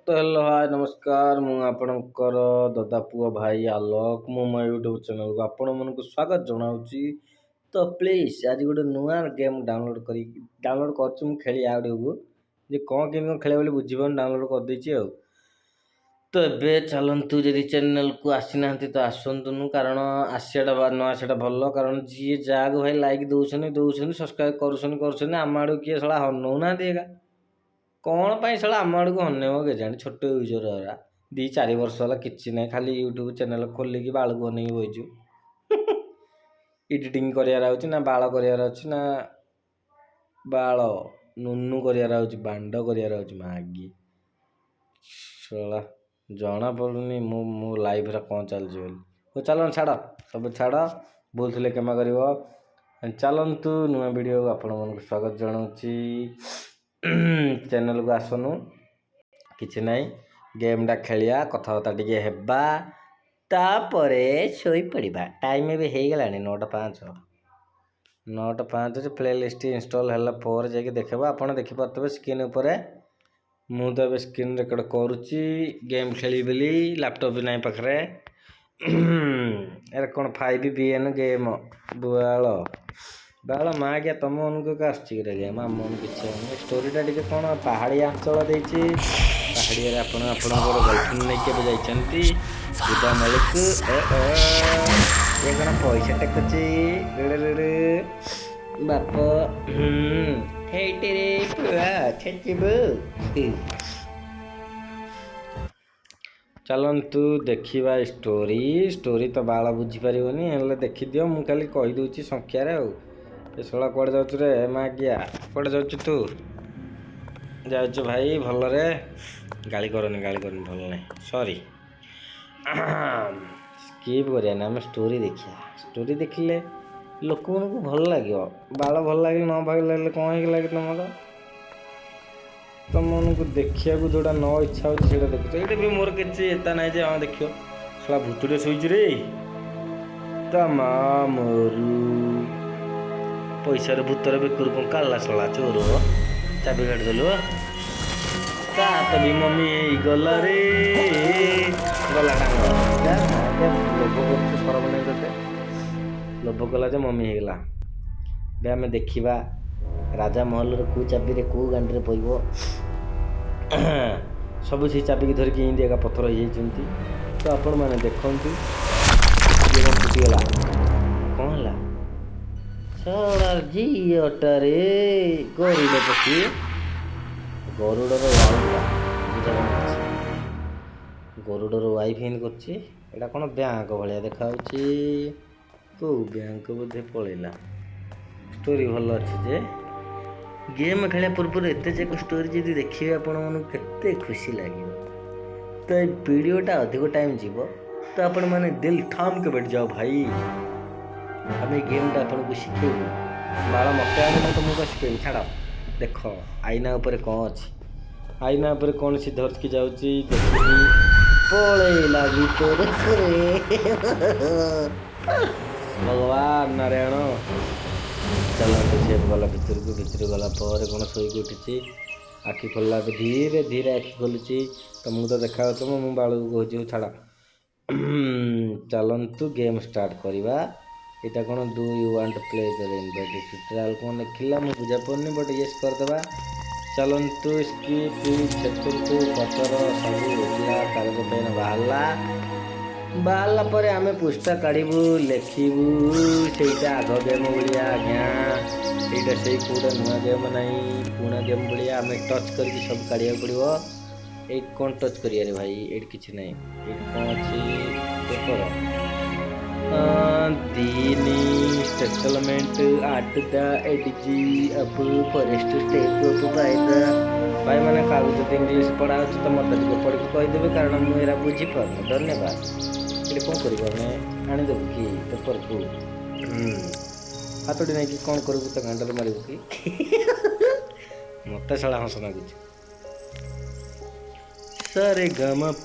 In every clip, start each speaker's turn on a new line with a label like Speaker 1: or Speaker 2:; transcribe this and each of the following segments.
Speaker 1: तो hello hi नमस्कार मु आपणकर दादा पुआ भाई आलोक मु मो यूट्यूब चैनल को आपण मन को स्वागत जनाऊँगी। तो प्लीज आज गोटे नुआ गेम डाउनलोड कर खेली आगे को जे कौन केमी खेल बोली बुझीपार डाउनलोड कर देछि आ। तो ए चलतु जदि चैनल को आसी ना तो आसतुनु कारण आसियाटा न आसियाटा भल कारण जी जहाँ भाई लाइक दौरान सब्सक्राइब कर आम आड़ किए साला नौना कौन पाई साला आम आड़ को हनेब के जानी छोट यूजर है 2-4 वर्ष है कि ना खाली यूट्यूब चैनल खोलिकी बाल को अनेक बहीचु एडिटिंग करार ना बाल करार ना बाल नुनु करार बांड करार मागी साला जना पड़ुनी मो लाइफ रा कौन चलछि बोली हो चलो छाड़ सब छाड़ भूल थे क्षमा कर चलतु नुआ वीडियो आपण मन को स्वागत जनाऊँगी। चैनल को आसनु किछि नाई गेमटा खेलिया कथबार्ता टिके हेबा तापरे सोई पड़िबा टाइम भी हो गलानी 9:05 प्ले लिस्ट इंस्टॉल हैला पर जाके देखबा आपण देखि परतबे स्क्रीन ऊपर मु तो ए स्क्रीन रेकॉर्ड करूची गेम खेली बेली लैपटॉप भी नहीं पाखरे यार कौन 5BN गेम बुआल बाल माँ क्या तुम उनको आसची गेम आम कि स्टोरीटा टी कौन पहाड़िया अंचल देती पहाड़िया आपणकर गर्लफ्रेंड नहीं के जाइंट बुदा मलिक ये कौन पैसा टेकुची रे बाप हेटे चलतु देखा स्टोरी तो बाला बुझीपार देखी दियो मु खाली कहीदे संख्यार ये शला कड़े जाऊँ रे माँ क्या कड़े जाऊँ तू जाऊ भाई भलरे गाली करनी भल नहीं सॉरी स्किप करिया आम स्टोरी देखिया स्टोरी देखिले लोक को भल लगे बाल भल लगे न भल लगे कौन लगे तुम तुम को देखा जोड़ा न इच्छा हो देखुच ये भी मोर किसी एता ना हाँ देख साला भूतटे शोच रे तमरू पैसार भूतर बेकुर कौन काला सला चोर चाबी काट देलु ता तो भी मम्मी गला रे गला लोभ कर सरब नहीं ते लोभ कला जे मम्मी होगला बे आम देखा राजा महल कौ चाबी रे कौ गांडी पड़ो सब से चाबी की धरिकी इंदी एका पथर हो जाती तो आपण मैंने देखु फुटीगला कौन है सारा झीटारे गरुड़ पक्षी गरुड़र गरुड़र वाइफ इन कर कौन बैंक भाया देखा कौ बैंक बोधे पलैला स्टोरी भल अच्छे जे गेम खेल पूर्व एत जाक स्टोरी जब देखिए आपण के खुशी लगे तो ये वीडियोटा अधिक टाइम जीव तो आपण मैंने दिल थाम के बैठ जाओ भाई आम गेमटा आपन को शिखेबू बाला मत आने तो मुझे शिखेबी छाड़ देख आईना उपर कौन अच्छी आईना उपर कौन सी धरकी जाऊँगी देखिए पलैला भीतर भगवान नारायण चलते से गला भितर गला पर कौन शोक उठी आखि खोलला धीरे धीरे आखि खोलुची तो मुझे तो देखा तो मु बाल को कहूँ छाड़ चलतु गेम स्टार्ट करवा यहाँ कौन do you want play the invite tutorial कौन लिखला मुझे बुझा पड़नी बट येस करदे चलतु स्किप छेतु पतर सब उठला कागज पेन बाहरला पर आम पुस्ता काढ़ू लेखबू से आग गेम भाया आज्ञा यहाँ से कौटा नुआ गेम ना पुणा गेम भाया आम टच करके सब काढ़ा पड़ो ये कौन टच करिए भाई ये किसी ना ये कौन अच्छी पेपर दीनी settlement at the edgy up forest step up by the भाई मैंने कागज इंग्लीश पढ़ा तो मत पढ़ के कहीदेवे कारण मुझे बुझीपार धन्यवाद ये कौन कर आनीदेव कि पेपर को हाथटी नहीं कि कौन करू तो गांडर मारू कि मत साला हस लगुच सारे गमप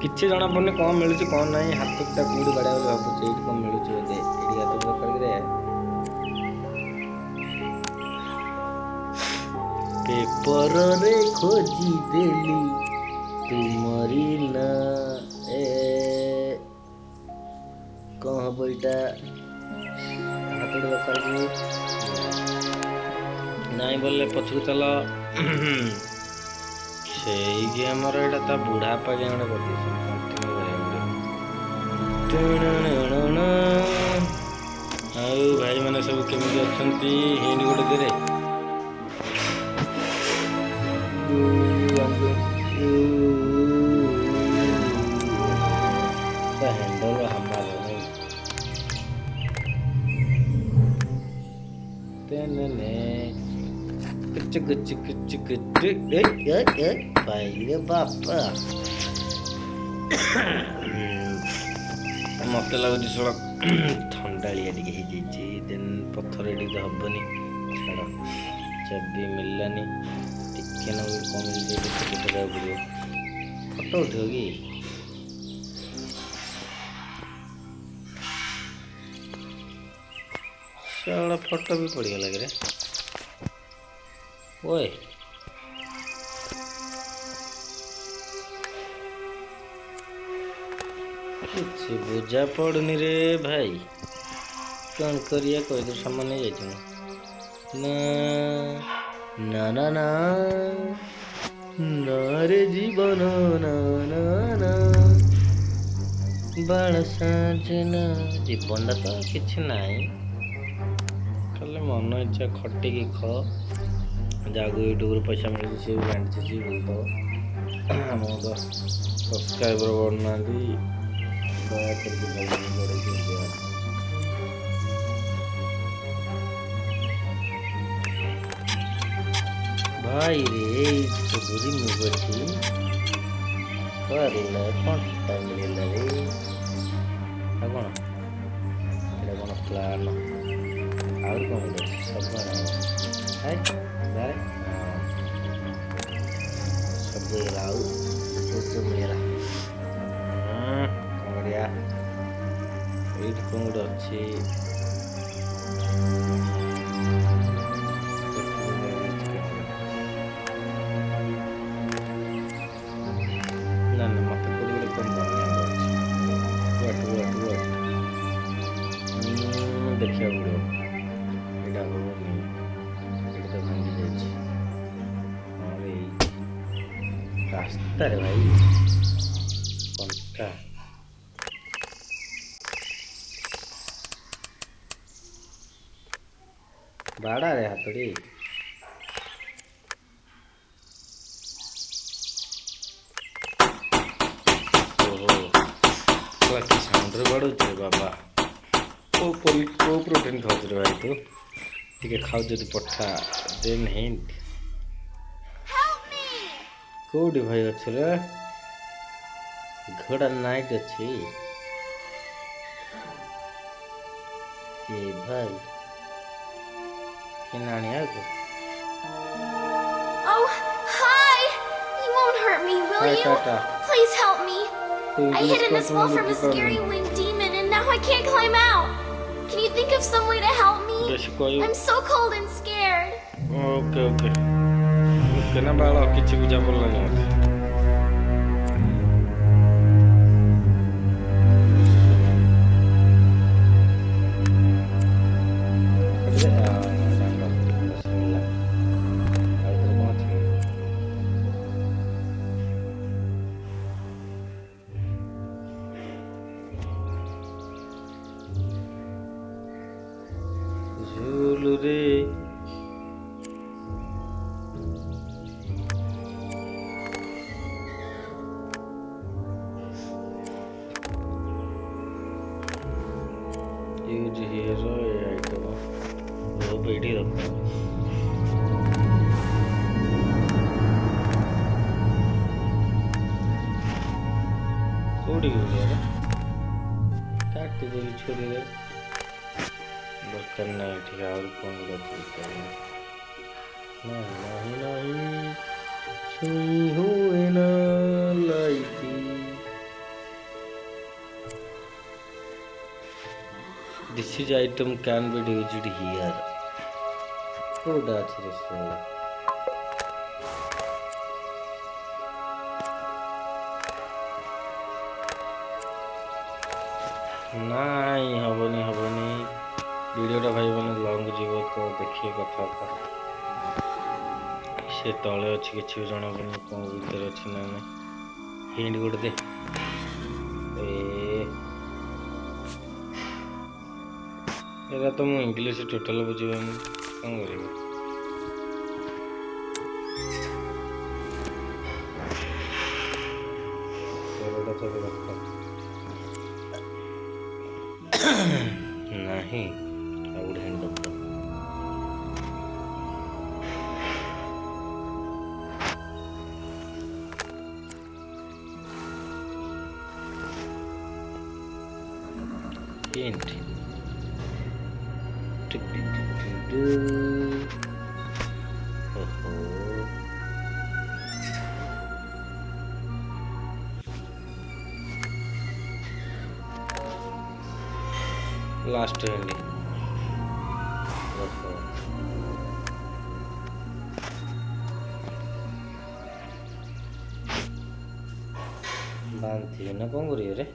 Speaker 1: किसी जना पड़े कौन मिलूँ कौन ना हाथटा कौटी बाड़ा भावुचे ये कौन मिलूँ बोधे ये हाथ कर पेपर रे खोजी देली तुमरी ना ए कौन हब इटा हाथ दरकार कि नाई बोले पछू चल से गेमर एटा ता बुढ़ापा गेम कंटिन्यू ଆଉ ଭାଇମାନେ ସବୁ କେମିତି ଅଛନ୍ତି? ହିଣ୍ଟ ଗୋଟେ ଦେରେ ହ୍ୟାଣ୍ଡଲ ହାମାର ଭାଇରେ ବାପା ମତେ ଲାଗୁଛି ସଡ଼କ ଥଣ୍ଡାଳିଆ ଟିକେ ହେଇଯାଇଛି। ଦେନ୍ ପଥର ଟିକେ ହବନି ଛାଡ଼ ଚାବି ମିଳିଲାନି ଟିକେ ନା କଣ ମିଳିଛି ଫଟୋ ଦେବାକୁ ପଡ଼ିବ। ଫଟୋ ଉଠିବ କି ସଡ଼ା ଫଟୋ ବି ପଡ଼ିଗଲା କିରେ ଓଏ କିଛି ବୁଝା ପଡ଼ୁନି ରେ ଭାଇ କ'ଣ କରିବା କହିଲେ ସାମାନ ଯାଇଛୁ ନା ନା ନା ନା ନା ରେ ଜୀବନ ନା ନା ନା ବାଳ ସାଜନା ଜୀବନଟା ତ କିଛି ନାହିଁ ଖାଲି ମନ ଇଚ୍ଛା ଖଟିକି ଯାହାକୁ ୟୁଟ୍ୟୁବରୁ ପଇସା ମିଳୁଛି ସିଏ ବି ଜାଣିଛି ସିଏ ବୁଲୁଥିବ ଆମକୁ ତ ସବସ୍କ୍ରାଇବର ବଢ଼ୁନାହାନ୍ତି ଦୟାକରିକି ଭାଇମାନେ ବଢ଼େଇକି ଦିଅ। ଭାଇ ରେ ଚୁବୁରି ମୁଗଛି କରିଲା କଣ୍ଟା ମିଳିଲା ରେ ଆଉ କ'ଣ ଏଇଟା କ'ଣ ପ୍ଲାନ୍ ଆହୁରି କ'ଣ ମିଳୁଛି ସବୁ ସବୁ ଆଉ ବହୁତ ମିଳିଲା କ'ଣ କରିବା ଏଇଠି କ'ଣ ଗୋଟେ ଅଛି ନା ନା ମତେ କୋଉଠି ଗୋଟେ କ'ଣ ବନେଇବାର ଅଛି ଦେଖିବାକୁ ପଡ଼ିବ ଏଇଟା ହବନି ଏଇଟା ତ ଭାଙ୍ଗି ଯାଇଛି ଏଇ ରାସ୍ତାରେ ଭାଇ କଣ୍ଟା ବାଡ଼ାରେ ହାତଟି କି ସାଉଣ୍ଡରେ ବାଡ଼ୁଛି ବାବା କୋଉ ପ୍ରୋଟିନ୍ ଖାଉଛୁ ରେ ଭାଇ ତୁ ଟିକେ ଖାଉ ଯଦି ପଠା ଦେନ୍ ହିଣ୍ଟ କୋଉଠି ଭାଇ ଅଛି ରେ ଘୋଡ଼ା ନାଇଟ୍ ଅଛି ଏ ଭାଇ କି ନାଣି ଆଗ
Speaker 2: Oh, hi! You won't hurt me, will you?
Speaker 1: Tata.
Speaker 2: Please help me. I hid in this well from a scary winged demon and now I can't climb out. Can you think of some way to help me? I'm so cold and scared.
Speaker 1: Okay na bala kichi buja bollani mate रे use hero ये item वो बेटी रखो कोड़ी हो गया काट दे छोड़ी दे दरकार नहीं ठीक है और कौन करना नहीं छुई हुए ना लाइकी this is item can be used here code अच्छे से ନାଇଁ ହବନି ଭିଡ଼ିଓଟା ଭାଇ ମାନେ ଲଙ୍ଗ ଯିବ ତ ଦେଖିଏ କଥାବାର୍ତ୍ତା। ସେ ତଳେ ଅଛି କିଛି ବି ଜଣାପଡ଼ୁନି କ'ଣ ଭିତରେ ଅଛି ନା ନାହିଁ। ହିଣ୍ଟ ଗୋଟେ ଦେ। ଏଇଟା ତ ମୁଁ ଇଂଲିଶ ଟୋଟାଲ ବୁଝିପାରୁନି, କ'ଣ କରିବି? ନାହିଁ ଆଉ ଗୋଟେ ହିଣ୍ଟ ଦବ। Hint. Last hint. बांधती है ना कौन करिए रे?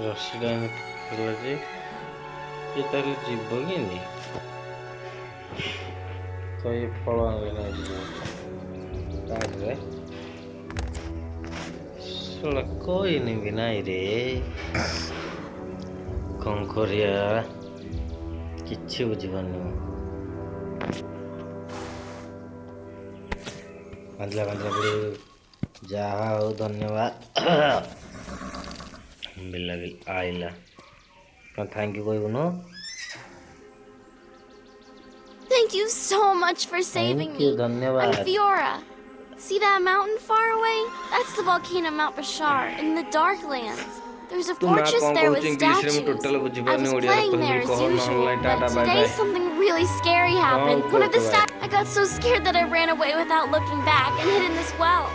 Speaker 1: रस्सीटा खेला जे ये ताले जीव कि तो ये फल आने जीव कोई नहीं बिना रे कौन करिया किसी बुझीपारनी बांधला पड़े जहा हो धन्यवाद बिल्ला आइला थैंक यू कहबू न
Speaker 2: Thank you so much for saving me. I'm Fiora. See that mountain far away? That's the volcano Mount Bashar in the Darklands. There's a fortress there with statues. I was playing there as usual, but today something really scary happened. One of the statues. I got so scared that I ran away without looking back and hid in this well.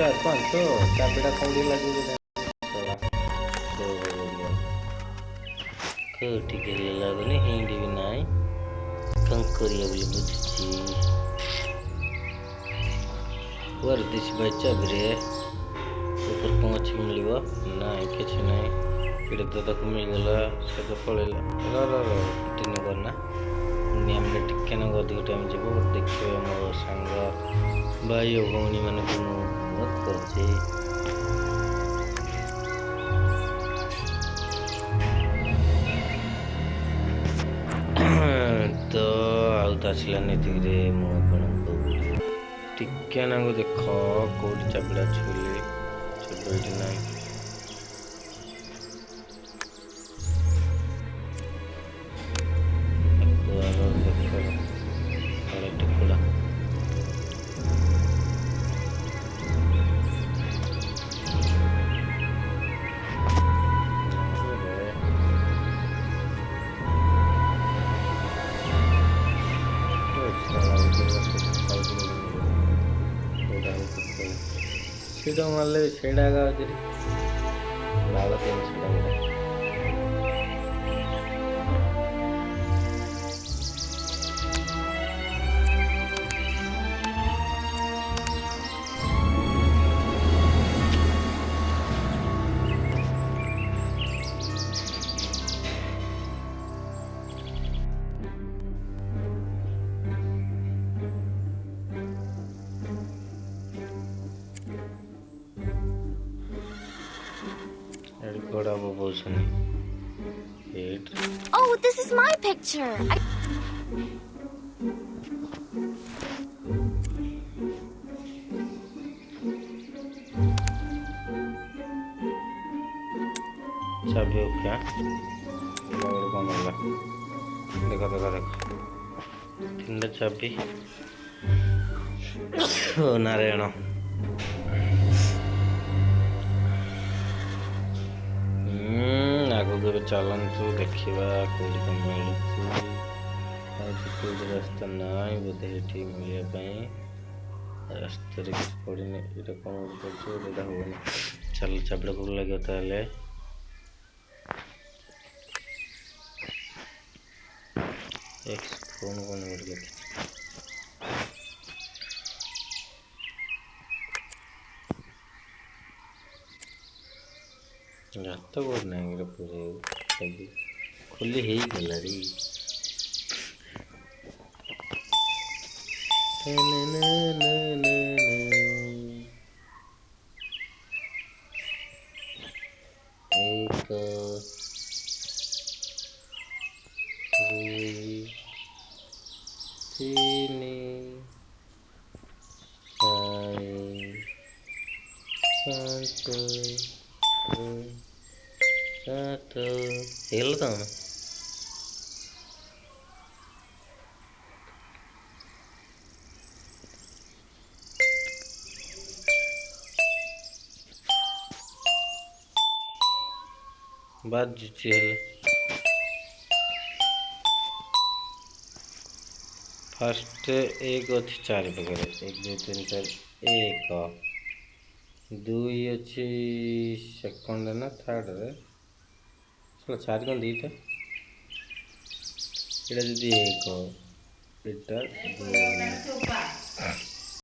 Speaker 1: चार पाँच छो चारटा कौड़ी लगे ठीक लगुनि हिंदी भी ना कौन करिया बोली बुझी वर दिस भाई चाबरे ऊपर कौन अच्छी मिल ना किसी ना ये तो तक मिलगला से तो पड़ेगा टिन करना नियम टिके ना अधिक टाइम जीव देखिए मो सांग भाई और भौणी मान को बहुत करछे तो आउट आसला नीति रे मो आपनको टिके ना को देख कोडी चाबड़ा छुले छबड़ी ना सीधा मारले सेड़ा का बाबा तीन सीधा
Speaker 2: Oh, this is my picture.
Speaker 1: चाबी क्या कौन मिला देखो देखो देखो तीन चाबी नारायण आगू के चलतु देखा कौटी कौन मिलूँ रास्ता ना बोधे ये मिलने रास्ता किसी पड़ी ये कौन पड़े हूँ चल चाबड़ा कौन लगे ताले कौन कौन मिल जात कौन नहीं पूरे खुली ही गलरी एक तीन पाँच सात हेलता हूँ बाजुची हेले फास्ट एक अच्छी चार पाखे एक दो तीन चार एक दुई अच्छी सेकंड ना थर्ड रे चार कौन दीटा यहाँ जी एक